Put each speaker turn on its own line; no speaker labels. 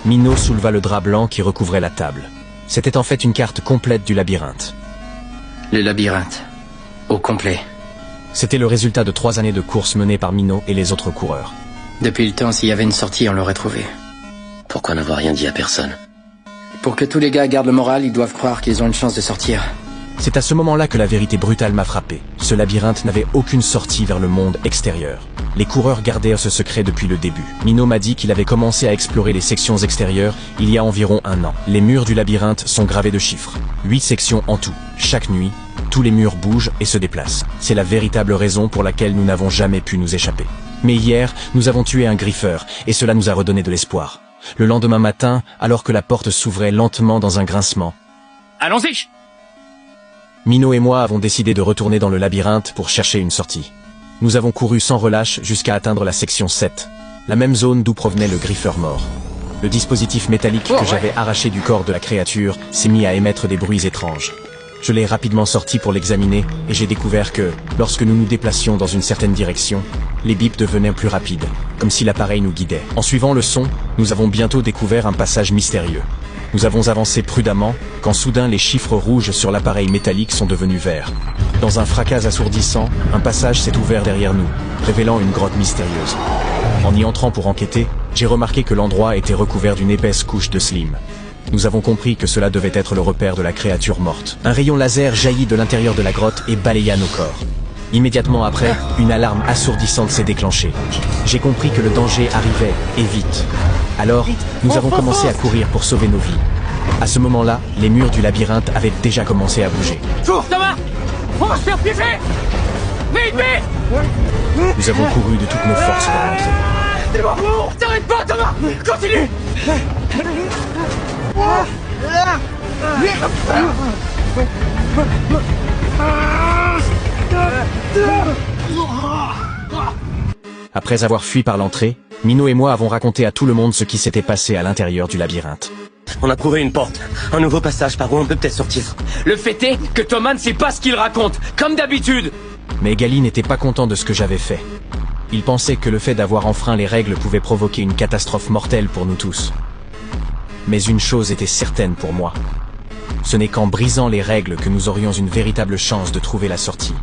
Mino souleva le drap blanc qui recouvrait la table. C'était en fait une carte complète du labyrinthe.
Le labyrinthe. Au complet.
C'était le résultat de 3 années de courses menées par Mino et les autres coureurs.
Depuis le temps, s'il y avait une sortie, on l'aurait trouvé.
Pourquoi n'avoir rien dit à personne?
Pour que tous les gars gardent le moral, ils doivent croire qu'ils ont une chance de sortir.
C'est à ce moment-là que la vérité brutale m'a frappé. Ce labyrinthe n'avait aucune sortie vers le monde extérieur. Les coureurs gardèrent ce secret depuis le début. Mino m'a dit qu'il avait commencé à explorer les sections extérieures il y a environ 1 an. Les murs du labyrinthe sont gravés de chiffres. 8 sections en tout. Chaque nuit, tous les murs bougent et se déplacent. C'est la véritable raison pour laquelle nous n'avons jamais pu nous échapper. Mais hier, nous avons tué un griffeur et cela nous a redonné de l'espoir. Le lendemain matin, alors que la porte s'ouvrait lentement dans un grincement,
Allons-y!
Mino et moi avons décidé de retourner dans le labyrinthe pour chercher une sortie. Nous avons couru sans relâche jusqu'à atteindre la section 7, la même zone d'où provenait le griffeur mort. Le dispositif métallique que j'avais arraché du corps de la créature s'est mis à émettre des bruits étranges. Je l'ai rapidement sorti pour l'examiner et j'ai découvert que, lorsque nous nous déplacions dans une certaine direction, les bips devenaient plus rapides, comme si l'appareil nous guidait. En suivant le son, nous avons bientôt découvert un passage mystérieux. Nous avons avancé prudemment, quand soudain les chiffres rouges sur l'appareil métallique sont devenus verts. Dans un fracas assourdissant, un passage s'est ouvert derrière nous, révélant une grotte mystérieuse. En y entrant pour enquêter, j'ai remarqué que l'endroit était recouvert d'une épaisse couche de slime. Nous avons compris que cela devait être le repère de la créature morte. Un rayon laser jaillit de l'intérieur de la grotte et balaya nos corps. Immédiatement après, une alarme assourdissante s'est déclenchée. J'ai compris que le danger arrivait, et vite. Alors, nous avons commencé à courir pour sauver nos vies. À ce moment-là, les murs du labyrinthe avaient déjà commencé à bouger.
Thomas! On va se faire piéger! Vite, vite!
Nous avons couru de toutes nos forces vers l'entrée.
C'est bon! T'arrêtes pas, Thomas! Continue!
Après avoir fui par l'entrée, Mino et moi avons raconté à tout le monde ce qui s'était passé à l'intérieur du labyrinthe.
On a trouvé une porte, un nouveau passage par où on peut peut-être sortir.
Le fait est que Thomas ne sait pas ce qu'il raconte, comme d'habitude!
Mais Gali n'était pas content de ce que j'avais fait. Il pensait que le fait d'avoir enfreint les règles pouvait provoquer une catastrophe mortelle pour nous tous. Mais une chose était certaine pour moi. Ce n'est qu'en brisant les règles que nous aurions une véritable chance de trouver la sortie.